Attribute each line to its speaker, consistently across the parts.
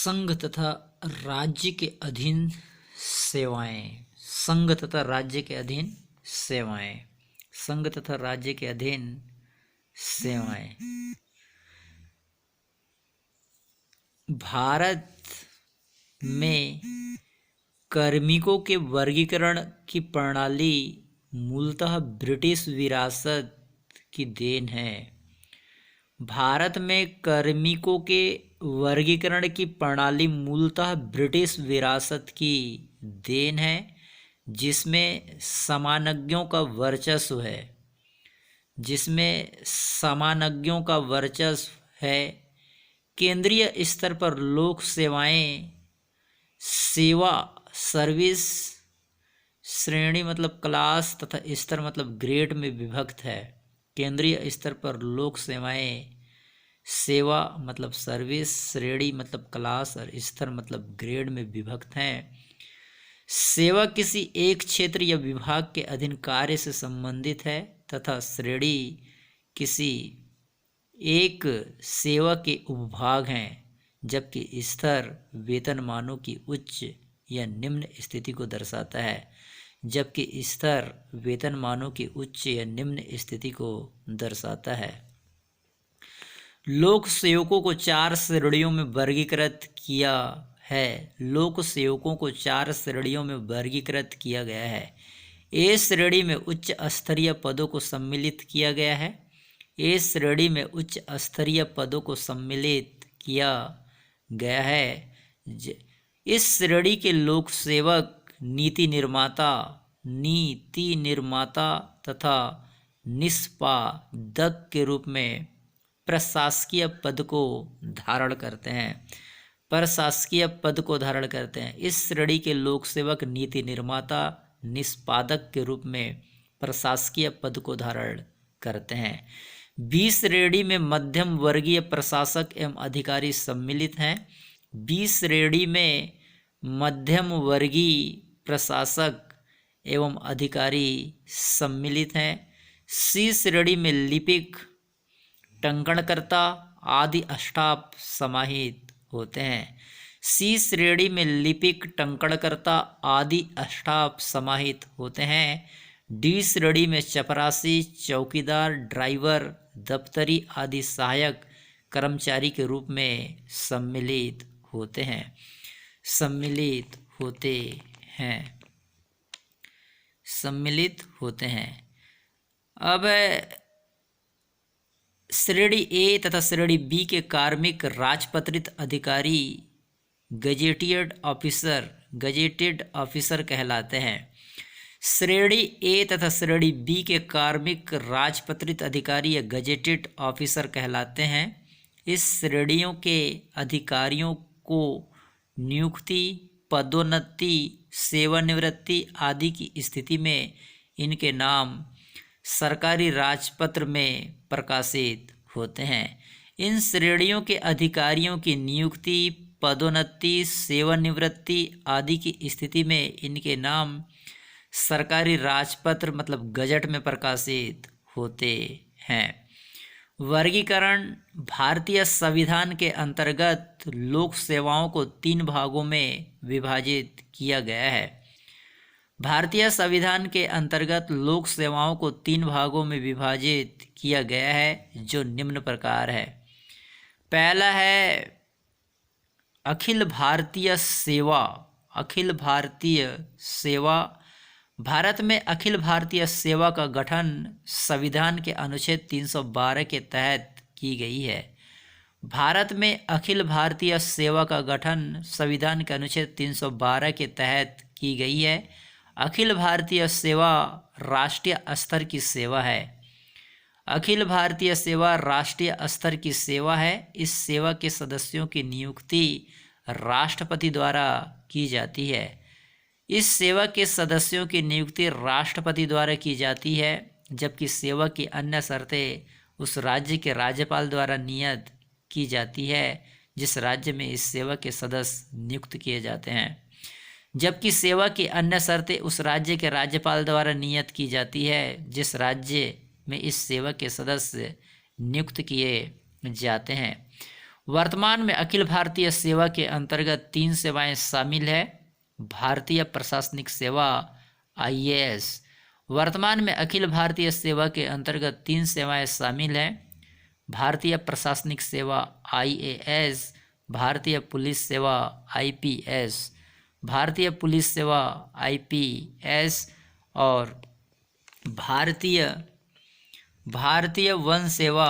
Speaker 1: संघ तथा राज्य के अधीन सेवाएं। संघ तथा राज्य के अधीन सेवाएं। संघ तथा राज्य के अधीन सेवाएं। भारत में कार्मिकों के वर्गीकरण की प्रणाली मूलतः ब्रिटिश विरासत की देन है। भारत में कार्मिकों के वर्गीकरण की प्रणाली मूलतः ब्रिटिश विरासत की देन है, जिसमें समानज्ञों का वर्चस्व है। केंद्रीय स्तर पर लोक सेवाएं सेवा सर्विस श्रेणी मतलब क्लास तथा स्तर मतलब ग्रेड में विभक्त है। केंद्रीय स्तर पर लोक सेवाएं सेवा मतलब सर्विस, श्रेणी मतलब क्लास और स्तर मतलब ग्रेड में विभक्त हैं। सेवा किसी एक क्षेत्र या विभाग के अधीन कार्य से संबंधित है तथा श्रेणी किसी एक सेवा के उपभाग हैं, जबकि स्तर वेतनमानों की उच्च या निम्न स्थिति को दर्शाता है। लोक सेवकों को चार श्रेणियों में वर्गीकृत किया गया है। ए श्रेणी में उच्च स्तरीय पदों को सम्मिलित किया गया है। इस श्रेणी के लोक सेवक नीति निर्माता तथा निष्पादक के रूप में प्रशासकीय पद को धारण करते हैं। इस श्रेणी के लोक सेवक नीति निर्माता निष्पादक के रूप में प्रशासकीय पद को धारण करते हैं। बी श्रेणी में मध्यम वर्गीय प्रशासक एवं अधिकारी सम्मिलित हैं। बी श्रेणी में मध्यम वर्गीय प्रशासक एवं अधिकारी सम्मिलित हैं। सी श्रेणी में लिपिक, टंकणकर्ता आदि स्टाफ समाहित होते हैं। डी श्रेणी में चपरासी, चौकीदार, ड्राइवर, दफ्तरी आदि सहायक कर्मचारी के रूप में सम्मिलित होते हैं। अब श्रेणी ए तथा श्रेणी बी के कार्मिक राजपत्रित अधिकारी गजेटेड ऑफिसर कहलाते हैं। श्रेणी ए तथा श्रेणी बी के कार्मिक राजपत्रित अधिकारी या गजेटेड ऑफिसर कहलाते हैं। इस श्रेणियों के अधिकारियों को नियुक्ति, पदोन्नति, सेवानिवृत्ति आदि की स्थिति में इनके नाम सरकारी राजपत्र में प्रकाशित होते हैं। इन श्रेणियों के अधिकारियों की नियुक्ति, पदोन्नति, सेवानिवृत्ति आदि की स्थिति में इनके नाम सरकारी राजपत्र मतलब गजट में प्रकाशित होते हैं। वर्गीकरण। भारतीय संविधान के अंतर्गत लोक सेवाओं को तीन भागों में विभाजित किया गया है। भारतीय संविधान के अंतर्गत लोक सेवाओं को तीन भागों में विभाजित किया गया है, जो निम्न प्रकार है। पहला है अखिल भारतीय सेवा। भारत में अखिल भारतीय सेवा का गठन संविधान के अनुच्छेद 312 के तहत की गई है। भारत में अखिल भारतीय सेवा का गठन संविधान के अनुच्छेद 312 के तहत की गई है। अखिल भारतीय सेवा राष्ट्रीय स्तर की सेवा है। इस सेवा के सदस्यों की नियुक्ति राष्ट्रपति द्वारा की जाती है। जबकि सेवा की अन्य शर्तें उस राज्य के राज्यपाल द्वारा नियत की जाती है जिस राज्य में इस सेवा के सदस्य नियुक्त किए जाते हैं। जबकि सेवा की अन्य शर्तें उस राज्य के राज्यपाल द्वारा नियत की जाती है जिस राज्य में इस सेवा के सदस्य नियुक्त किए जाते हैं। वर्तमान में अखिल भारतीय सेवा के अंतर्गत 3 सेवाएं शामिल है। भारतीय प्रशासनिक सेवा IAS। वर्तमान में अखिल भारतीय सेवा के अंतर्गत 3 सेवाएं शामिल हैं। भारतीय प्रशासनिक सेवा IAS, भारतीय पुलिस सेवा IPS, भारतीय पुलिस सेवा IPS और भारतीय वन सेवा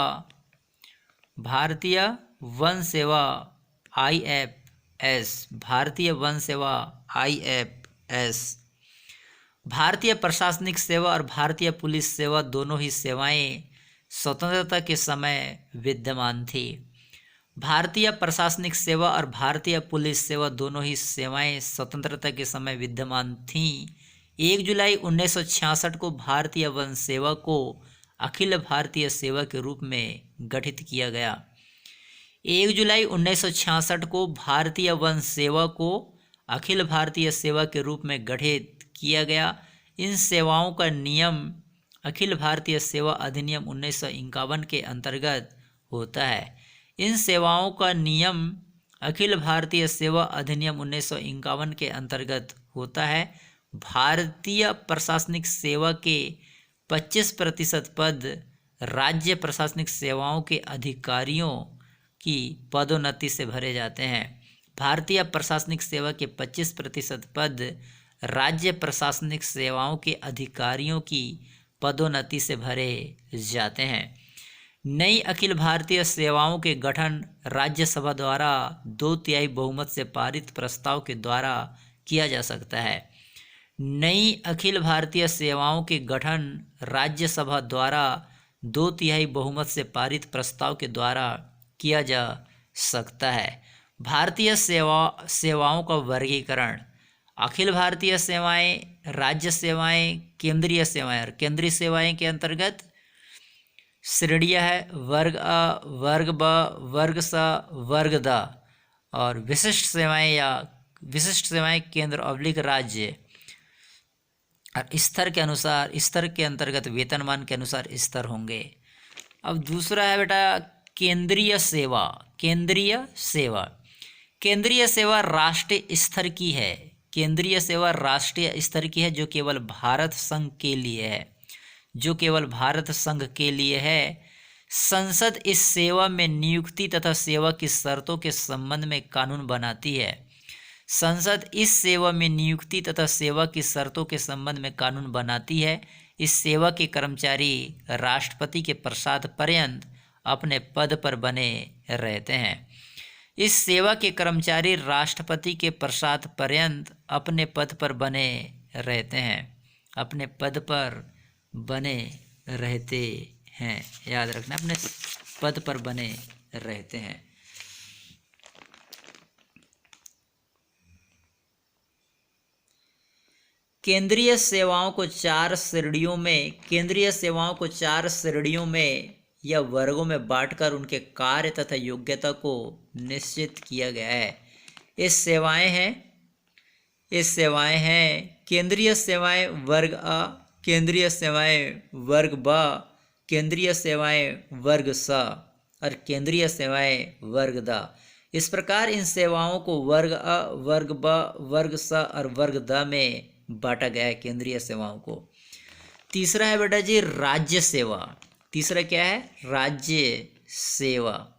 Speaker 1: IFS, भारतीय वन सेवा IFS। भारतीय प्रशासनिक सेवा और भारतीय पुलिस सेवा दोनों ही सेवाएं स्वतंत्रता के समय विद्यमान थी। भारतीय प्रशासनिक सेवा और भारतीय पुलिस सेवा दोनों ही सेवाएं स्वतंत्रता के समय विद्यमान थीं। 1 जुलाई 1966 को भारतीय वन सेवा को अखिल भारतीय सेवा के रूप में गठित किया गया। 1 जुलाई 1966 को भारतीय वन सेवा को अखिल भारतीय सेवा के रूप में गठित किया गया। इन सेवाओं का नियम अखिल भारतीय सेवा अधिनियम 1951 के अंतर्गत होता है। इन सेवाओं का नियम अखिल भारतीय सेवा अधिनियम 1951 के अंतर्गत होता है। भारतीय प्रशासनिक सेवा के 25% पद राज्य प्रशासनिक सेवाओं के अधिकारियों की पदोन्नति से भरे जाते हैं। भारतीय प्रशासनिक सेवा के 25% पद राज्य प्रशासनिक सेवाओं के अधिकारियों की पदोन्नति से भरे जाते हैं। नई अखिल भारतीय सेवाओं के गठन राज्यसभा द्वारा 2/3 बहुमत से पारित प्रस्ताव के द्वारा किया जा सकता है। नई अखिल भारतीय सेवाओं के गठन राज्यसभा द्वारा 2/3 बहुमत से पारित प्रस्ताव के द्वारा किया जा सकता है। भारतीय सेवाओं का वर्गीकरण: अखिल भारतीय सेवाएं, राज्य सेवाएं, केंद्रीय सेवाएं। और केंद्रीय सेवाएं के अंतर्गत श्रेणियां है वर्ग अ, वर्ग ब, वर्ग स, वर्ग द। और विशिष्ट सेवाएं केंद्र / राज्य। और स्तर के अंतर्गत वेतनमान के अनुसार स्तर होंगे। अब दूसरा है बेटा केंद्रीय सेवा। केंद्रीय सेवा राष्ट्रीय स्तर की है। केंद्रीय सेवा राष्ट्रीय स्तर की है जो केवल भारत संघ के लिए है। संसद इस सेवा में नियुक्ति तथा सेवा की शर्तों के संबंध में कानून बनाती है। संसद इस सेवा में नियुक्ति तथा सेवा की शर्तों के संबंध में कानून बनाती है। इस सेवा के कर्मचारी राष्ट्रपति के प्रसाद पर्यंत अपने पद पर बने रहते हैं। इस सेवा के कर्मचारी राष्ट्रपति के प्रसाद पर्यंत अपने पद पर बने रहते हैं। याद रखना, अपने पद पर बने रहते हैं। केंद्रीय सेवाओं को 4 श्रेणियों में या वर्गों में बांटकर उनके कार्य तथा योग्यता को निश्चित किया गया है। ये सेवाएं हैं केंद्रीय सेवाएं वर्ग अ, केंद्रीय सेवाएं वर्ग ब, केंद्रीय सेवाएं वर्ग स और केंद्रीय सेवाएं वर्ग द। इस प्रकार इन सेवाओं को वर्ग अ, वर्ग ब, वर्ग स और वर्ग द में बांटा गया है केंद्रीय सेवाओं को। तीसरा है बेटा जी राज्य सेवा। तीसरा क्या है? राज्य सेवा।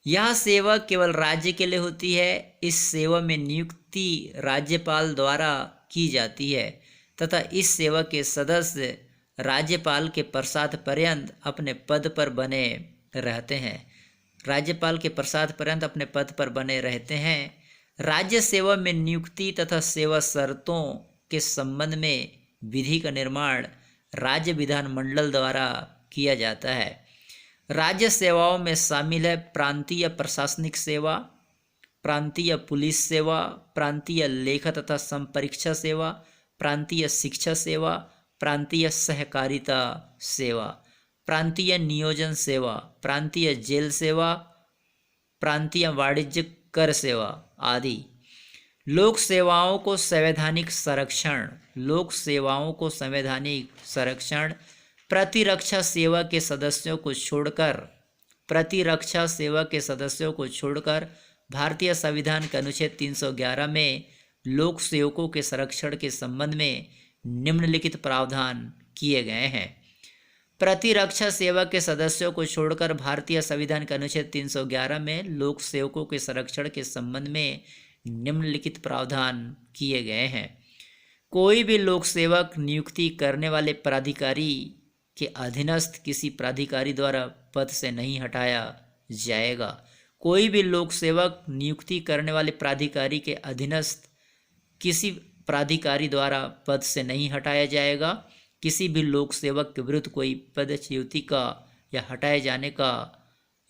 Speaker 1: यह सेवा केवल राज्य के लिए होती है। इस सेवा में नियुक्ति राज्यपाल द्वारा की जाती है तथा इस सेवा के सदस्य राज्यपाल के प्रसाद पर्यंत अपने पद पर बने रहते हैं। राज्य सेवा में नियुक्ति तथा सेवा शर्तों के संबंध में विधि का निर्माण राज्य विधानमंडल द्वारा किया जाता है। राज्य सेवाओं में शामिल है प्रांतीय प्रशासनिक सेवा, प्रांतीय पुलिस सेवा, प्रांतीय लेखा तथा संपरीक्षा सेवा, प्रांतीय शिक्षा सेवा, प्रांतीय सहकारिता सेवा, प्रांतीय नियोजन सेवा, प्रांतीय जेल सेवा, प्रांतीय वाणिज्य कर सेवा आदि। लोक सेवाओं को संवैधानिक संरक्षण, प्रतिरक्षा सेवा के सदस्यों को छोड़कर प्रतिरक्षा सेवा के सदस्यों को छोड़कर भारतीय संविधान के अनुच्छेद 311 में लोक सेवकों के संरक्षण के संबंध में निम्नलिखित प्रावधान किए गए हैं। प्रतिरक्षा सेवा के सदस्यों को छोड़कर भारतीय संविधान के अनुच्छेद 311 में लोक सेवकों के संरक्षण के संबंध में निम्नलिखित प्रावधान किए गए हैं। कोई भी लोक सेवक नियुक्ति करने वाले प्राधिकारी के अधीनस्थ किसी प्राधिकारी द्वारा पद से नहीं हटाया जाएगा। कोई भी लोक सेवक नियुक्ति करने वाले प्राधिकारी के अधीनस्थ किसी प्राधिकारी द्वारा पद से नहीं हटाया जाएगा। किसी भी लोक सेवक के विरुद्ध कोई पदच्युति का या हटाए जाने का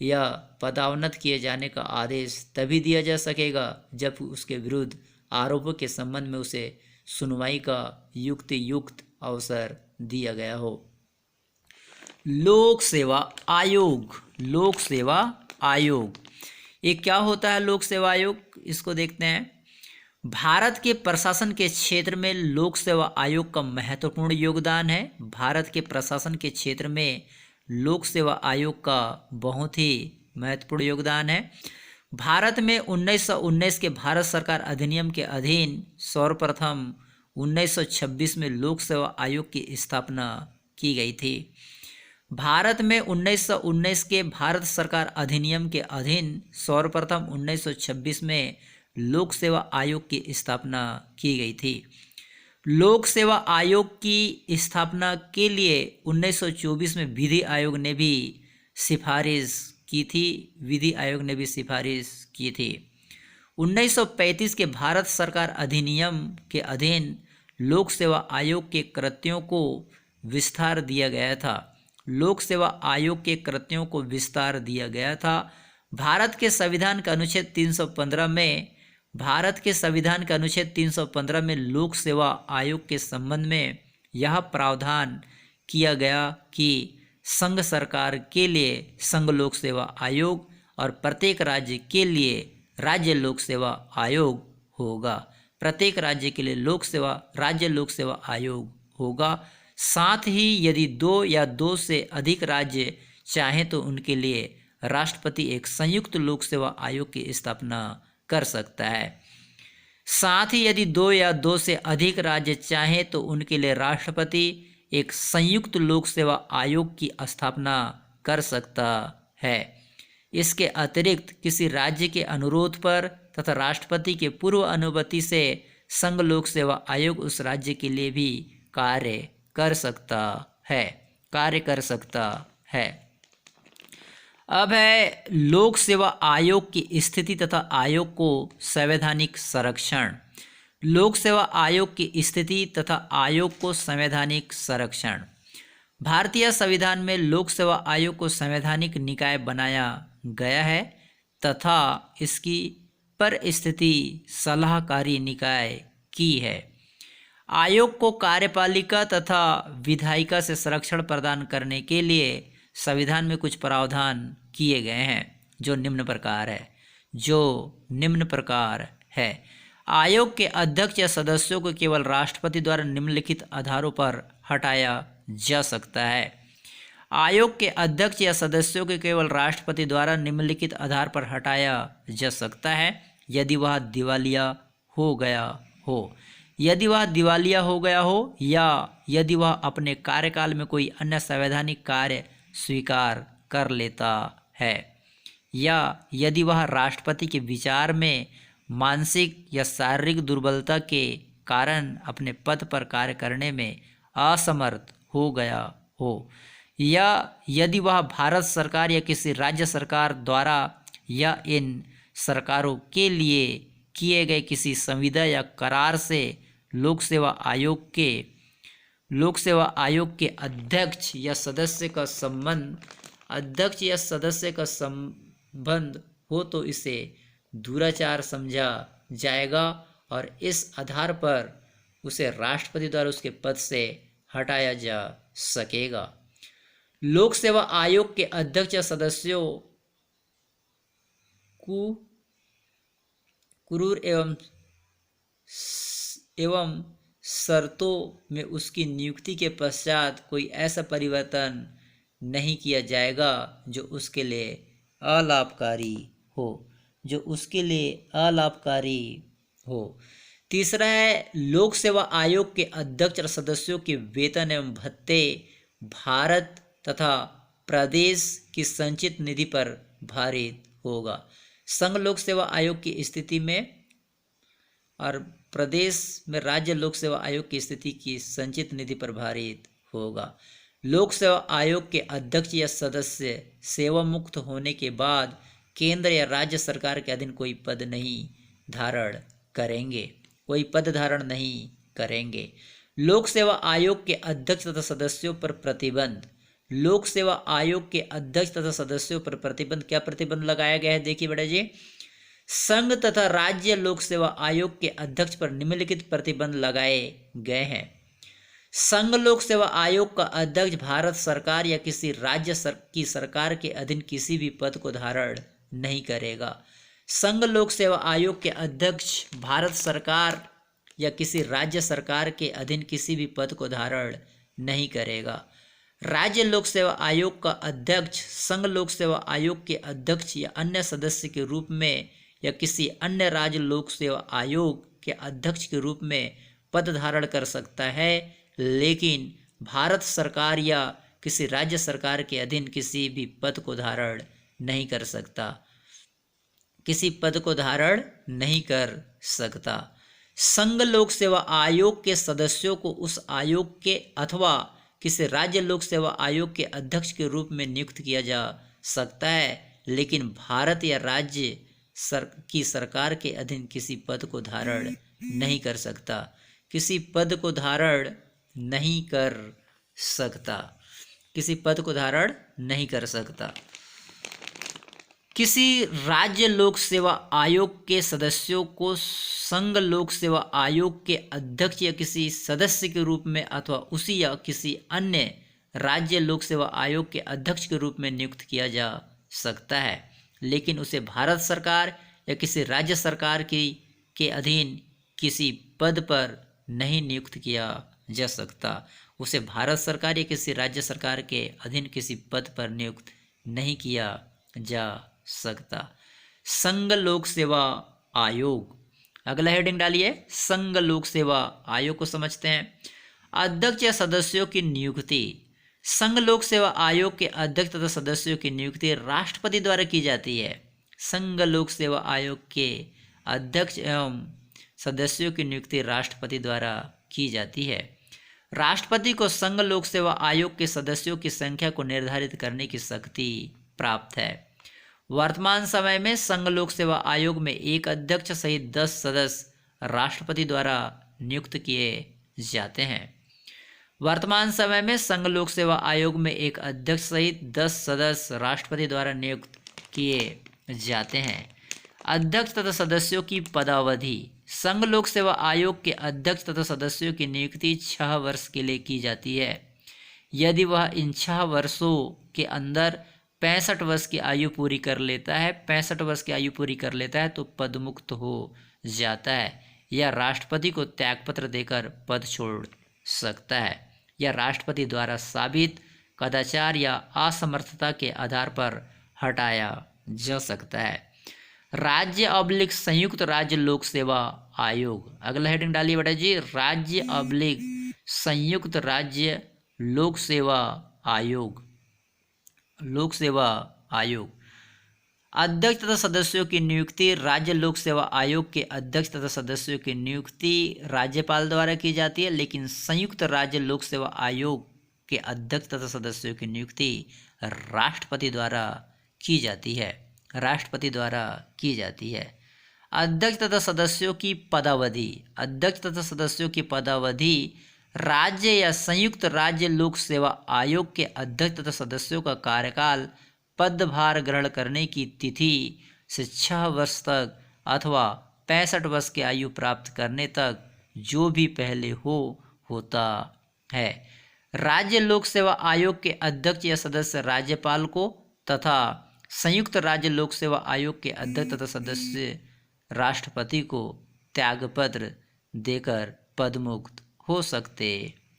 Speaker 1: या पदावनत किए जाने का आदेश तभी दिया जा सकेगा जब उसके विरुद्ध आरोपों के संबंध में उसे सुनवाई का युक्त अवसर दिया गया हो। लोक सेवा आयोग। लोक सेवा आयोग ये क्या होता है? लोक सेवा आयोग, इसको देखते हैं। भारत के प्रशासन के क्षेत्र में लोक सेवा आयोग का महत्वपूर्ण योगदान है। भारत के प्रशासन के क्षेत्र में लोक सेवा आयोग का बहुत ही महत्वपूर्ण योगदान है। भारत में 1919 के भारत सरकार अधिनियम के अधीन सर्वप्रथम 1926 में लोक सेवा आयोग की स्थापना की गई थी। भारत में 1919 के भारत सरकार अधिनियम के अधीन सर्वप्रथम 1926 में लोक सेवा आयोग की स्थापना की गई थी। लोक सेवा आयोग की स्थापना के लिए 1924 में विधि आयोग ने भी सिफारिश की थी। विधि आयोग ने भी सिफारिश की थी। 1935 के भारत सरकार अधिनियम के अधीन लोक सेवा आयोग के कृत्यों को विस्तार दिया गया था। लोक सेवा आयोग के कृत्यों को विस्तार दिया गया था। भारत के संविधान का अनुच्छेद 315 में लोक सेवा आयोग के संबंध में यह प्रावधान किया गया कि संघ सरकार के लिए संघ लोक सेवा आयोग और प्रत्येक राज्य के लिए राज्य लोक सेवा आयोग होगा। प्रत्येक राज्य के लिए राज्य लोक सेवा आयोग होगा। साथ ही यदि 2 या 2 से अधिक राज्य चाहें तो उनके लिए राष्ट्रपति एक संयुक्त लोक सेवा आयोग की स्थापना कर सकता है। साथ ही यदि 2 या 2 से अधिक राज्य चाहें तो उनके लिए राष्ट्रपति एक संयुक्त लोक सेवा आयोग की स्थापना कर सकता है। इसके अतिरिक्त किसी राज्य के अनुरोध पर तथा राष्ट्रपति के पूर्व अनुमति से संघ लोक सेवा आयोग उस राज्य के लिए भी कार्य कर सकता है। अब है लोक सेवा आयोग की स्थिति तथा आयोग को संवैधानिक संरक्षण। लोक सेवा आयोग की स्थिति तथा आयोग को संवैधानिक संरक्षण। भारतीय संविधान में लोक सेवा आयोग को संवैधानिक निकाय बनाया गया है तथा इसकी परिस्थिति सलाहकारी निकाय की है। आयोग को कार्यपालिका तथा विधायिका से संरक्षण प्रदान करने के लिए संविधान में कुछ प्रावधान किए गए हैं जो निम्न प्रकार है। आयोग के अध्यक्ष या सदस्यों को केवल राष्ट्रपति द्वारा निम्नलिखित आधारों पर हटाया जा सकता है। आयोग के अध्यक्ष या सदस्यों को केवल राष्ट्रपति द्वारा निम्नलिखित आधार पर हटाया जा सकता है। यदि वह दिवालिया हो गया हो या यदि वह अपने कार्यकाल में कोई अन्य संवैधानिक कार्य स्वीकार कर लेता है या यदि वह राष्ट्रपति के विचार में मानसिक या शारीरिक दुर्बलता के कारण अपने पद पर कार्य करने में असमर्थ हो गया हो या यदि वह भारत सरकार या किसी राज्य सरकार द्वारा या इन सरकारों के लिए किए गए किसी संविदा या करार से लोक सेवा आयोग के अध्यक्ष या सदस्य का संबंध हो तो इसे दुराचार समझा जाएगा और इस आधार पर उसे राष्ट्रपति द्वारा उसके पद से हटाया जा सकेगा। लोक सेवा आयोग के अध्यक्ष या सदस्यों को क्रूर एवं शर्तों में उसकी नियुक्ति के पश्चात कोई ऐसा परिवर्तन नहीं किया जाएगा जो उसके लिए अलाभकारी हो, जो उसके लिए अलाभकारी हो। तीसरा है लोक सेवा आयोग के अध्यक्ष और सदस्यों के वेतन एवं भत्ते भारत तथा प्रदेश की संचित निधि पर भारित होगा। संघ लोक सेवा आयोग की स्थिति में और प्रदेश में राज्य लोक सेवा आयोग की स्थिति की संचित निधि पर भारित होगा। लोक सेवा आयोग के अध्यक्ष या सदस्य सेवा मुक्त होने के बाद केंद्र या राज्य सरकार के अधीन कोई पद नहीं धारण करेंगे, कोई पद धारण नहीं करेंगे। लोक सेवा आयोग के अध्यक्ष तथा सदस्यों पर प्रतिबंध। लोक सेवा आयोग के अध्यक्ष तथा सदस्यों पर प्रतिबंध, क्या प्रतिबंध लगाया गया है, देखिए बेटा जी। संघ तथा राज्य लोक सेवा आयोग के अध्यक्ष पर निम्नलिखित प्रतिबंध लगाए गए हैं। संघ लोक सेवा आयोग का अध्यक्ष भारत सरकार या किसी राज्य की सरकार के अधीन किसी भी पद को धारण नहीं करेगा। संघ लोक सेवा आयोग के अध्यक्ष भारत सरकार या किसी राज्य सरकार के अधीन किसी भी पद को धारण नहीं करेगा। राज्य लोक सेवा आयोग का अध्यक्ष संघ लोक सेवा आयोग के अध्यक्ष या अन्य सदस्य के रूप में या किसी अन्य राज्य लोक सेवा आयोग के अध्यक्ष के रूप में पद धारण कर सकता है, लेकिन भारत सरकार या किसी राज्य सरकार के अधीन किसी भी पद को धारण नहीं कर सकता, किसी पद को धारण नहीं कर सकता। संघ लोक सेवा आयोग के सदस्यों को उस आयोग के अथवा किसी राज्य लोक सेवा आयोग के अध्यक्ष के रूप में नियुक्त किया जा सकता है, लेकिन भारत या राज्य की सरकार के अधीन किसी पद को धारण नहीं कर सकता, किसी पद को धारण नहीं कर सकता, किसी पद को धारण नहीं कर सकता। किसी राज्य लोक सेवा आयोग के सदस्यों को संघ लोक सेवा आयोग के अध्यक्ष या किसी सदस्य के रूप में अथवा उसी या किसी अन्य राज्य लोक सेवा आयोग के अध्यक्ष के रूप में नियुक्त किया जा सकता है, लेकिन उसे भारत सरकार या किसी राज्य सरकार के अधीन किसी पद पर नहीं नियुक्त किया जा सकता। उसे भारत सरकार या किसी राज्य सरकार के अधीन किसी पद पर नियुक्त नहीं किया जा सकता। संघ लोक सेवा आयोग, अगला हेडिंग डालिए, संघ लोक सेवा आयोग को समझते हैं। अध्यक्ष या सदस्यों की नियुक्ति। संघ लोक सेवा आयोग के अध्यक्ष तथा सदस्यों की नियुक्ति राष्ट्रपति द्वारा की जाती है। संघ लोक सेवा आयोग के अध्यक्ष एवं सदस्यों की नियुक्ति राष्ट्रपति द्वारा की जाती है। राष्ट्रपति को संघ लोक सेवा आयोग के सदस्यों की संख्या को निर्धारित करने की शक्ति प्राप्त है। वर्तमान समय में संघ लोक सेवा आयोग में एक अध्यक्ष सहित 10 सदस्य राष्ट्रपति द्वारा नियुक्त किए जाते हैं। वर्तमान समय में संघ लोक सेवा आयोग में एक अध्यक्ष सहित 10 सदस्य राष्ट्रपति द्वारा नियुक्त किए जाते हैं। अध्यक्ष तथा सदस्यों की पदावधि। संघ लोक सेवा आयोग के अध्यक्ष तथा सदस्यों की नियुक्ति 6 वर्ष के लिए की जाती है। यदि वह इन 6 वर्षों के अंदर 65 वर्ष की आयु पूरी कर लेता है, 65 वर्ष की आयु पूरी कर लेता है तो पदमुक्त हो जाता है, या राष्ट्रपति को त्यागपत्र देकर पद छोड़ सकता है, या राष्ट्रपति द्वारा साबित कदाचार या असमर्थता के आधार पर हटाया जा सकता है। राज्य अब्लिक संयुक्त राज्य लोक सेवा आयोग, अगला हेडिंग डालिए बेटा जी, राज्य अब्लिक संयुक्त राज्य लोक सेवा आयोग। लोक सेवा आयोग। अध्यक्ष तथा सदस्यों की नियुक्ति। राज्य लोक सेवा आयोग के अध्यक्ष तथा सदस्यों की नियुक्ति राज्यपाल द्वारा की जाती है, लेकिन संयुक्त राज्य लोक सेवा आयोग के अध्यक्ष तथा सदस्यों की नियुक्ति राष्ट्रपति द्वारा की जाती है, राष्ट्रपति द्वारा की जाती है। अध्यक्ष तथा सदस्यों की पदावधि। अध्यक्ष तथा सदस्यों की पदावधि राज्य या संयुक्त राज्य लोक सेवा आयोग के अध्यक्ष तथा सदस्यों का कार्यकाल पदभार ग्रहण करने की तिथि से 6 वर्ष तक अथवा 65 वर्ष की आयु प्राप्त करने तक जो भी पहले होता है। राज्य लोक सेवा आयोग के अध्यक्ष या सदस्य राज्यपाल को तथा संयुक्त राज्य लोक सेवा आयोग के अध्यक्ष तथा सदस्य राष्ट्रपति को त्यागपत्र देकर पदमुक्त हो सकते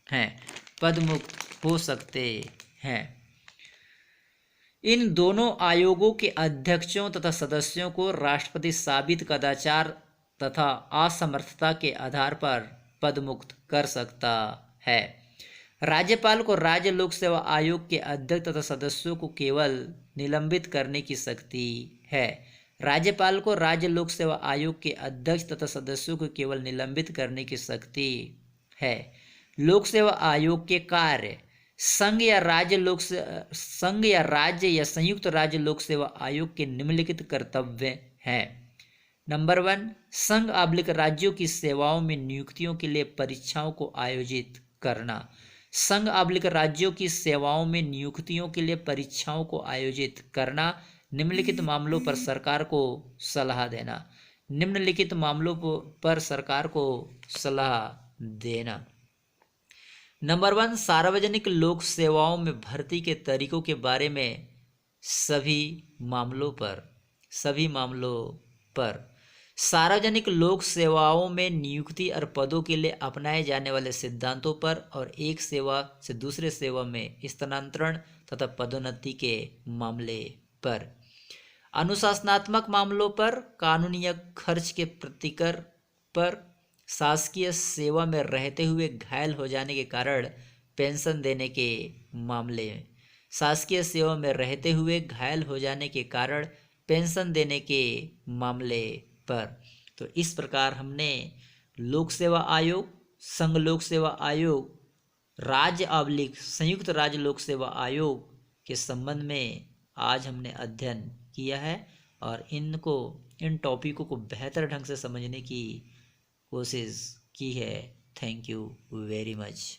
Speaker 1: हैं, पदमुक्त हो सकते हैं। इन दोनों आयोगों के अध्यक्षों तथा सदस्यों को राष्ट्रपति साबित कदाचार तथा असमर्थता के आधार पर पदमुक्त कर सकता है। राज्यपाल को राज्य लोक सेवा आयोग के अध्यक्ष तथा सदस्यों को केवल निलंबित करने की शक्ति है। राज्यपाल को राज्य लोक सेवा आयोग के अध्यक्ष तथा सदस्यों को केवल निलंबित करने की शक्ति है। लोक सेवा आयोग के कार्य संघ या राज्य या संयुक्त राज्य लोक सेवा आयोग के निम्नलिखित कर्तव्य हैं। नंबर 1, संघ / राज्यों की सेवाओं में नियुक्तियों के लिए परीक्षाओं को आयोजित करना। संघ / राज्यों की सेवाओं में नियुक्तियों के लिए परीक्षाओं को आयोजित करना। निम्नलिखित मामलों पर सरकार को सलाह देना। निम्नलिखित मामलों पर सरकार को सलाह देना। नंबर 1, सार्वजनिक लोक सेवाओं में भर्ती के तरीकों के बारे में सभी मामलों पर सार्वजनिक लोक सेवाओं में नियुक्ति और पदों के लिए अपनाए जाने वाले सिद्धांतों पर और एक सेवा से दूसरे सेवा में स्थानांतरण तथा पदोन्नति के मामले पर, अनुशासनात्मक मामलों पर, कानूनी या खर्च के प्रतिकर पर, शासकीय सेवा में रहते हुए घायल हो जाने के कारण पेंशन देने के मामले में, शासकीय सेवा में रहते हुए घायल हो जाने के कारण पेंशन देने के मामले पर। तो इस प्रकार हमने लोक सेवा आयोग, संघ लोक सेवा आयोग, राज्य / संयुक्त राज्य लोक सेवा आयोग के संबंध में आज हमने अध्ययन किया है और इन टॉपिकों को बेहतर ढंग से समझने की कोशिश की है। Thank you very much.